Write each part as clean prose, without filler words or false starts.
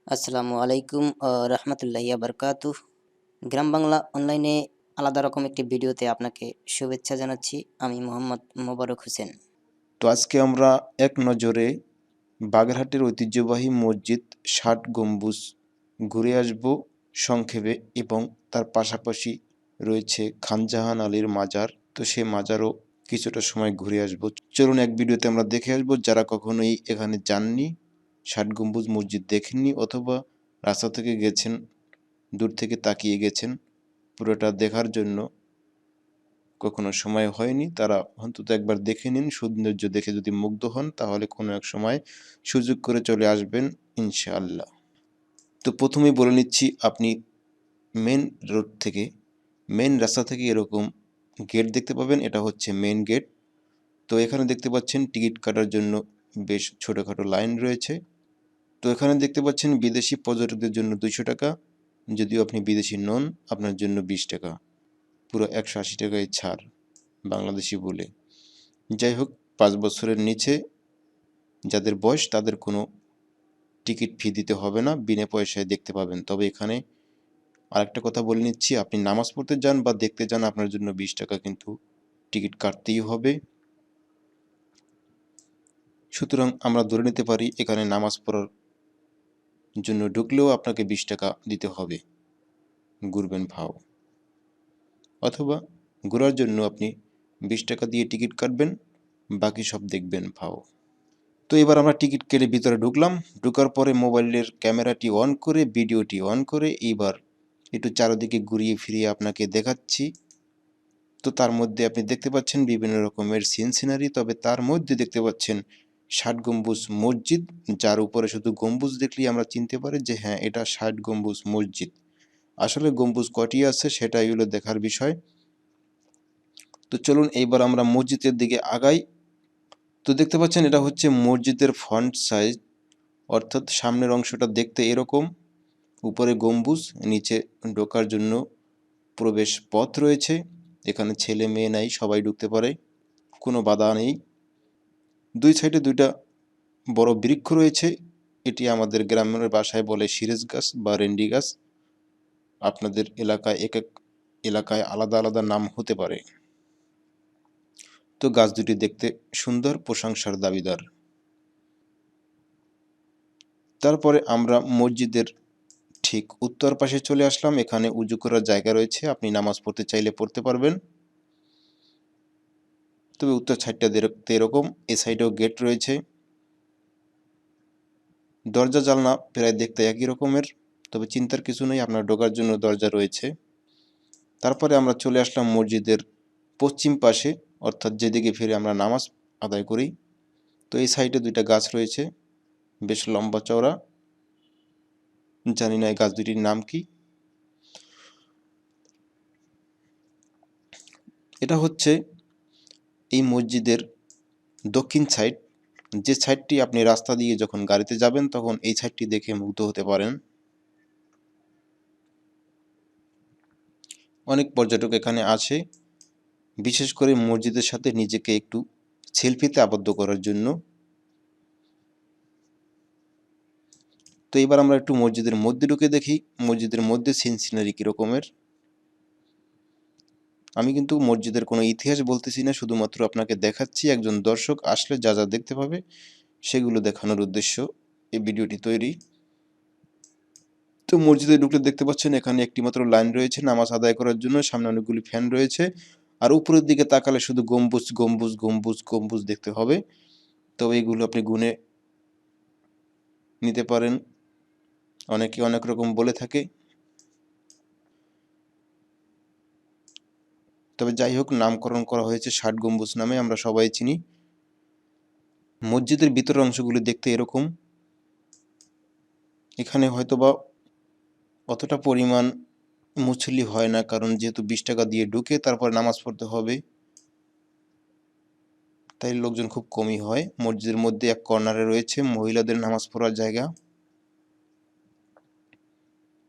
আসসালামু আলাইকুম রহমতুল্লাহি বারকাতুহ। গ্রাম বাংলা অনলাইনে আলাদা রকম একটি ভিডিওতে আপনাকে শুভেচ্ছা জানাচ্ছি। আমি মোহাম্মদ মোবারক হোসেন। তো আজকে আমরা এক নজরে বাগেরহাটের ঐতিহ্যবাহী মসজিদ ষাট গম্বুজ ঘুরে আসব সংক্ষেপে, এবং তার পাশাপাশি রয়েছে খানজাহান আলীর মাজার। তো সে মাজারও কিছুটা সময় ঘুরে আসব। চলুন এক ভিডিওতে আমরা দেখে আসবো যারা কখনোই এখানে যাননি, ষাট গম্বুজ মসজিদ দেখেননি, অথবা রাস্তা থেকে গেছেন, দূর থেকে তাকিয়ে গেছেন, পুরোটা দেখার জন্য কখনো সময় হয়নি, তারা অন্তত একবার দেখে নিন। সৌন্দর্য দেখে যদি মুগ্ধ হন তাহলে কোনো এক সময় সুযোগ করে চলে আসবেন ইনশাআল্লাহ। তো প্রথমেই বলে নিচ্ছি, আপনি মেন রোড থেকে, মেন রাস্তা থেকে এরকম গেট দেখতে পাবেন। এটা হচ্ছে মেন গেট। তো এখানে দেখতে পাচ্ছেন টিকিট কাটার জন্য বেশ ছোটোখাটো লাইন রয়েছে। তো এখানে দেখতে পাচ্ছেন বিদেশি পর্যটকদের জন্য 200 টাকা, যদিও আপনি বিদেশি নন আপনার জন্য 20 টাকা, পুরো 180 টাকায় ছাড় বাংলাদেশি বলে। যাই হোক, 5 বছরের নিচে যাদের বয়স তাদের কোনো টিকিট ফি দিতে হবে না, বিনা পয়সায় দেখতে পাবেন। তবে এখানে আরেকটা কথা বলে নিচ্ছি, আপনি নামাজ পড়তে যান বা দেখতে যান, আপনার জন্য 20 টাকা কিন্তু টিকিট কাটতেই হবে। সুতরাং আমরা ধরে নিতে পারি এখানে নামাজ পড়ার জন্য ঢুকলেও আপনাকে 20 টাকা দিতে হবে, ঘুরবেন ভাও, অথবা ঘোরার জন্য আপনি 20 টাকা দিয়ে টিকিট কাটবেন, বাকি সব দেখবেন ভাও। তো এবার আমরা টিকিট কেটে ভিতরে ঢুকলাম। ঢোকার পরে মোবাইলের ক্যামেরাটি অন করে, ভিডিওটি অন করে এইবার একটু চারিদিকে ঘুরিয়ে ফিরিয়ে আপনাকে দেখাচ্ছি। তো তার মধ্যে আপনি দেখতে পাচ্ছেন বিভিন্ন রকমের সিনারি, তবে তার মধ্যে দেখতে পাচ্ছেন 60 গম্বুজ মসজিদ, যার উপরে শুধু গম্বুজ দেখলেই আমরা চিনতে পারি যে হ্যাঁ, এটা 60 গম্বুজ মসজিদ। আসলে গম্বুজ কটি আছে সেটাই হলো দেখার বিষয়। তো চলুন এইবার আমরা মসজিদের দিকে আগাই। তো দেখতে পাচ্ছেন এটা হচ্ছে মসজিদের ফ্রন্ট সাইজ, অর্থাৎ সামনের অংশটা দেখতে এরকম, উপরে গম্বুজ, নিচে ঢোকার জন্য প্রবেশ পথ রয়েছে। এখানে ছেলে মেয়ে নাই, সবাই ঢুকতে পারে, কোনো বাধা নেই। দুই সাইডে দুইটা বড় বৃক্ষ রয়েছে, এটি আমাদের গ্রামের ভাষায় বলে সিরিজ গাছ বা রেন্ডি গাছ। আপনাদের এলাকায় এক এক এলাকায় আলাদা আলাদা নাম হতে পারে। তো গাছ দুটি দেখতে সুন্দর, প্রশংসার দাবিদার। তারপরে আমরা মসজিদের ঠিক উত্তর পাশে চলে আসলাম। এখানে উজু করার জায়গা রয়েছে, আপনি নামাজ পড়তে চাইলে পড়তে পারবেন। তবে উত্তর সাইডটা দেখতে এরকম, এ সাইডেও গেট রয়েছে, দরজা জানলা প্রায় দেখতে একই রকমের, তবে চিন্তার কিছু নেই, আপনার ঢোকার জন্য দরজা রয়েছে। তারপরে আমরা চলে আসলাম মসজিদের পশ্চিম পাশে, অর্থাৎ যেদিকে ফিরে আমরা নামাজ আদায় করি। তো এই সাইডে দুইটা গাছ রয়েছে, বেশ লম্বা চওড়া, জানি না এই গাছ দুটির নাম কি। এটা হচ্ছে এই মসজিদের দক্ষিণ সাইড, যে সাইডটি আপনি রাস্তা দিয়ে যখন গাড়িতে যাবেন তখন এই সাইডটি দেখে মুগ্ধ হতে পারেন। অনেক পর্যটক এখানে আসে, বিশেষ করে মসজিদের সাথে নিজেকে একটু সেলফিতে আবদ্ধ করার জন্য। তো এবার আমরা একটু মসজিদের মধ্যে ঢুকে দেখি মসজিদের মধ্যে সিনারি কীরকমের। আমি কিন্তু মসজিদের কোনো ইতিহাস বলতেছি না, শুধুমাত্র আপনাকে দেখাচ্ছি, একজন দর্শক আসলে যা যা দেখতে পাবে সেগুলো দেখানোর উদ্দেশ্য এই ভিডিওটি তৈরি। তো মসজিদে ঢুকলে দেখতে পাচ্ছেন এখানে একটি মাত্র লাইন রয়েছে নামাজ আদায় করার জন্য, সামনে অনেকগুলি ফ্যান রয়েছে, আর উপরের দিকে তাকালে শুধু গম্বুজ গম্বুজ গম্বুজ গম্বুজ দেখতে হবে। তবে এগুলো আপনি গুনে নিতে পারেন, অনেকে অনেক রকম বলে থাকে। তবে যাই হোক, নামকরণ করা হয়েছে 60 গম্বুজ নামে, আমরা সবাই চিনি। মসজিদের ভিতরের অংশগুলি দেখতে এরকম। এখানে হয়তোবা অতটা পরিমাণ মুসল্লি হয় না, কারণ যেহেতু 20 টাকা দিয়ে ঢুকে তারপর নামাজ পড়তে হবে, তাই লোকজন খুব কমই হয়। মসজিদের মধ্যে এক কর্নারে রয়েছে মহিলাদের নামাজ পড়ার জায়গা,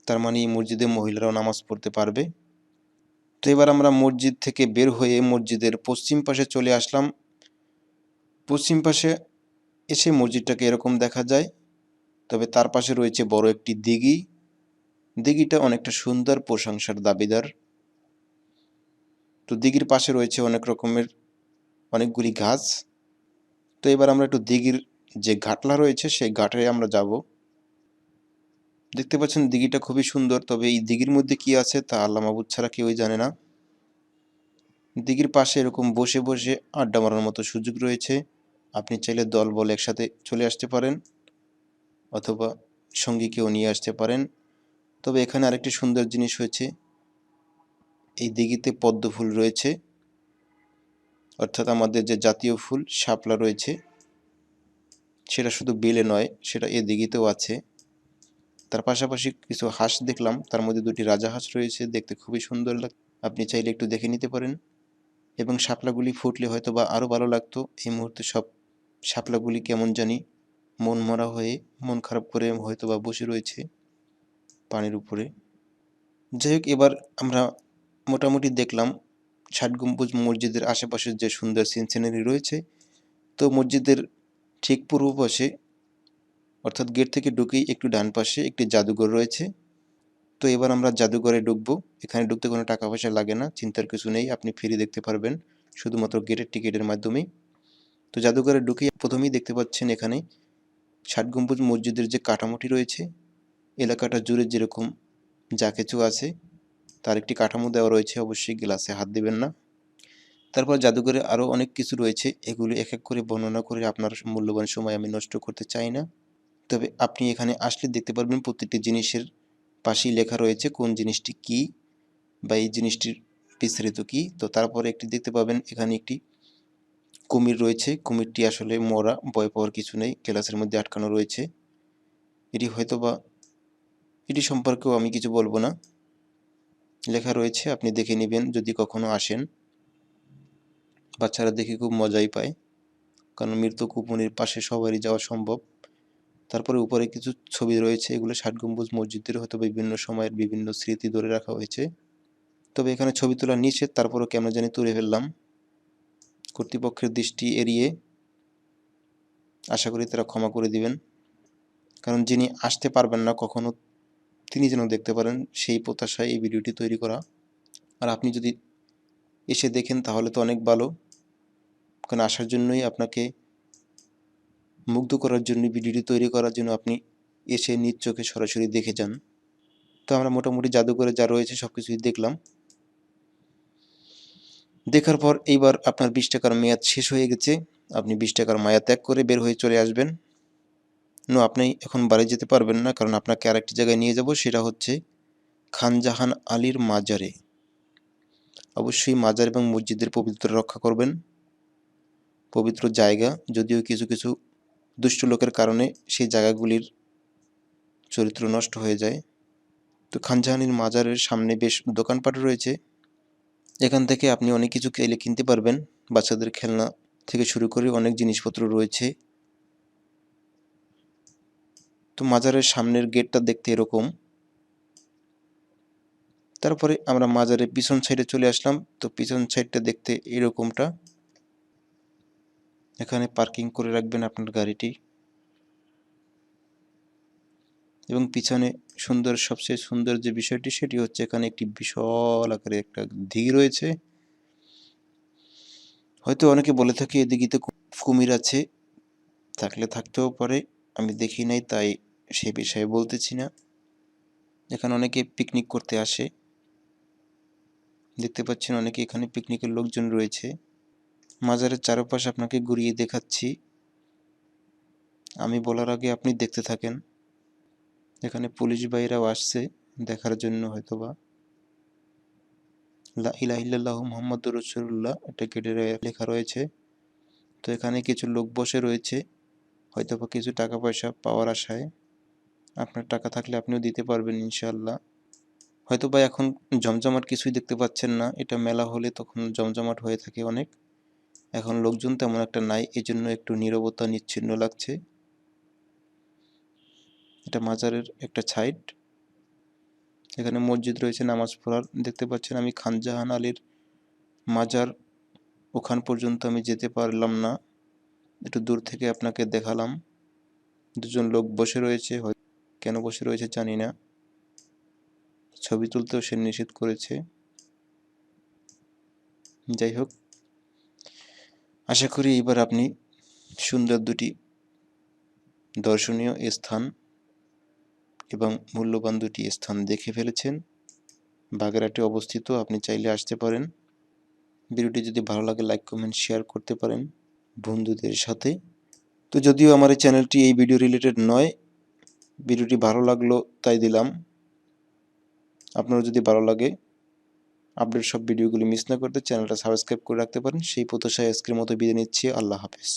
তার মানে এই মসজিদে মহিলারাও নামাজ পড়তে পারবে। তো এবার আমরা মসজিদ থেকে বের হয়ে মসজিদের পশ্চিম পাশে চলে আসলাম। পশ্চিম পাশে এসে মসজিদটাকে এরকম দেখা যায়। তবে তার পাশে রয়েছে বড় একটি দিঘি। দিঘিটা অনেকটা সুন্দর, প্রশংসার দাবিদার। তো দিঘির পাশে রয়েছে অনেক রকমের অনেকগুলি গাছ। তো এবার আমরা একটু দিঘির যে ঘাটলা রয়েছে সেই ঘাটে আমরা যাব। দেখতে পাচ্ছেন দিঘিটা খুবই সুন্দর, তবে এই দিঘির মধ্যে কি আছে তা আল্লাহ মাবুদ ছাড়া কেউই জানে না। দিঘির পাশে এরকম বসে বসে আড্ডা মারার মতো সুযোগ রয়েছে। আপনি চাইলে দল বল একসাথে চলে আসতে পারেন, অথবা সঙ্গীকেও নিয়ে আসতে পারেন। তবে এখানে আরেকটি সুন্দর জিনিস হয়েছে, এই দিঘিতে পদ্ম ফুল রয়েছে, অর্থাৎ আমাদের যে জাতীয় ফুল শাপলা রয়েছে, সেটা শুধু বিলে নয়, সেটা এই দিঘিতেও আছে। তার পাশাপাশি কিছু হাঁস দেখলাম, তার মধ্যে দুটি রাজা হাঁস রয়েছে, দেখতে খুবই সুন্দর লাগে। আপনি চাইলে একটু দেখে নিতে পারেন। এবং শাপলাগুলি ফুটলে হয়তো বা আরও ভালো লাগতো। এই মুহূর্তে সব শাপলাগুলি কেমন জানি মন মরা হয়ে, মন খারাপ করে হয়তো বা বসে রয়েছে পানির উপরে। যাই হোক, এবার আমরা মোটামুটি দেখলাম ষাট গম্বুজ মসজিদের আশেপাশে যে সুন্দর সিনসিনারি রয়েছে। তো মসজিদের ঠিক পূর্ব পাশে, অর্থাৎ গেট থেকে ঢুকেই একটু ডান পাশে একটি জাদুঘর রয়েছে। তো এবার আমরা জাদুঘরে ঢুকবো। এখানে ঢুকতে কোনো টাকা পয়সা লাগে না, চিন্তার কিছু নেই, আপনি ফ্রি দেখতে পারবেন শুধুমাত্র গেটের টিকিটের মাধ্যমেই। তো জাদুঘরে ঢুকেই প্রথমেই দেখতে পাচ্ছেন এখানে ষাট গম্বুজ মসজিদের যে কাঠামোটি রয়েছে, এলাকাটা জুড়ে যেরকম যা কিছু আছে তার একটি কাঠামো দেওয়া রয়েছে, অবশ্যই গ্লাসে হাত দিবেন না। তারপর জাদুঘরে আরও অনেক কিছু রয়েছে, এগুলি এক এক করে বর্ণনা করে আপনার মূল্যবান সময় আমি নষ্ট করতে চাই না। তবে আপনি এখানে আসলে দেখতে পারবেন প্রত্যেকটি জিনিসের পাশেই লেখা রয়েছে কোন জিনিসটি কি, বা এই জিনিসটির বিস্তারিত কি। তো তারপরে একটি দেখতে পাবেন এখানে একটি কুমির রয়েছে, কুমিরটি আসলে মরা, ভয় পাওয়ার কিছু নেই, গ্লাসের মধ্যে আটকানো রয়েছে। এটি হয়তোবা, এটি সম্পর্কেও আমি কিছু বলবো না, লেখা রয়েছে, আপনি দেখে নেবেন যদি কখনো আসেন। বাচ্চারা দেখে খুব মজাই পায়, কারণ মৃত কুমিরের পাশে সবারই যাওয়া সম্ভব। তারপরে উপরে কিছু ছবি রয়েছে, এগুলো ষাট গম্বুজ মসজিদের হয়তো বিভিন্ন সময়ের বিভিন্ন স্মৃতি ধরে রাখা হয়েছে। তবে এখানে ছবি তোলা নিষেধ, তারপরেও কেমন জানি তুলে ফেললাম। কর্তৃপক্ষের দৃষ্টি এড়িয়ে, আশা করি তারা ক্ষমা করে দিবেন। কারণ যিনি আসতে পারবেন না কখনো, তিনি যেন দেখতে পারেন, সেই প্রত্যাশায় এই ভিডিওটি তৈরি করা। আর আপনি যদি এসে দেখেন তাহলে তো অনেক ভালো, কারণ আসার জন্যই আপনাকে মুগ্ধ করার জন্য ভিডিওটি তৈরি করার জন্য আপনি এসে নিজ চোখে সরাসরি দেখে যান। তো আমরা মোটামুটি জাদুঘরে যা রয়েছে সব কিছুই দেখলাম। দেখার পর এইবার আপনার 20 টাকার মেয়াদ শেষ হয়ে গেছে, আপনি 20 টাকার মায়া ত্যাগ করে বের হয়ে চলে আসবেন। আপনি এখন বাড়ি যেতে পারবেন না, কারণ আপনাকে আরেকটি জায়গায় নিয়ে যাব, সেটা হচ্ছে খান জাহান আলীর মাজারে। অবশ্যই মাজার এবং মসজিদের পবিত্রতা রক্ষা করবেন, পবিত্র জায়গা, যদিও কিছু কিছু দুষ্ট লোকের কারণে সেই জায়গাগুলির চরিত্র নষ্ট হয়ে যায়। তো খান জাহানের মাজারের সামনে বেশ দোকানপাট রয়েছে, এখান থেকে আপনি অনেক কিছু কিনতে পারবেন, বাচ্চাদের খেলনা থেকে শুরু করে অনেক জিনিসপত্র রয়েছে। তো মাজারের সামনের গেটটা দেখতে এরকম। তারপরে আমরা মাজারের পিছন সাইডে চলে আসলাম। তো পিছন সাইডটা দেখতে এরকমটা, এখানে পার্কিং করে রাখবেন আপনার গাড়িটি, এবং পিছনে সুন্দর, সবচেয়ে সুন্দর যে বিষয়টি সেটি হচ্ছে এখানে একটি বিশাল আকারে একটা দিঘি রয়েছে। হয়তো অনেকে বলে থাকে এদিকে তো কুমির আছে, থাকলে থাকতেও পারে, আমি দেখি নাই তাই সেই বিষয়ে বলতেছি না। এখানে অনেকে পিকনিক করতে আসে, দেখতে পাচ্ছেন অনেকে এখানে পিকনিকের লোকজন রয়েছে। মাজারের চারপাশে আপনাকে ঘুরিয়ে দেখাচ্ছি, আমি বলার আগে আপনি দেখতে থাকেন। এখানে পুলিশ ভাইরাও আসছে দেখার জন্য, হয়তোবা লা ইলাহা ইল্লাল্লাহু মুহাম্মাদুর রাসূলুল্লাহ এটা গেটে লেখা রয়েছে। তো এখানে কিছু লোক বসে রয়েছে, হয়তোবা কিছু টাকা পয়সা পাওয়ার আশায়। আপনার টাকা থাকলে আপনিও দিতে পারবেন ইনশাআল্লাহ। হয়তোবা এখন জমজমাট কিছুই দেখতে পাচ্ছেন না, এটা মেলা হলে তখন জমজমাট হয়ে থাকে অনেক। এখন লোকজন তেমন একটা নাই, এজন্য একটু নীরবতা নিচ্ছিন্ন লাগছে। এটা মাজারের একটা সাইড, এখানে মসজিদ রয়েছে নামাজ পড়ার। দেখতে পাচ্ছেন আমি খান জাহান আলীর মাজার, ওখান পর্যন্ত আমি যেতে পারলাম না, একটু দূর থেকে আপনাকে দেখালাম। দুজন লোক বসে রয়েছে, কেন বসে রয়েছে জানি না। ছবি তুলতেও সে নিষেধ করেছে। যাই হোক, আশা করি এবার আপনি সুন্দর দুটি দর্শনীয় স্থান এবং মূল্যবান দুটি স্থান দেখে ফেলেছেন। বাগেরহাটে অবস্থিত, আপনি চাইলে আসতে পারেন। ভিডিওটি যদি ভালো লাগে লাইক কমেন্ট শেয়ার করতে পারেন বন্ধুদের সাথে। তো যদিও আমার এই চ্যানেলটি এই ভিডিও রিলেটেড নয়, ভিডিওটি ভালো লাগলো তাই দিলাম। আপনারও যদি ভালো লাগে, আপডেট সব ভিডিওগুলি মিস না করতে চ্যানেলটা সাবস্ক্রাইব করে রাখতে পারেন। সেই প্রত্যাশায় আজকের মতো বিদায় নিচ্ছি। আল্লাহ হাফেজ।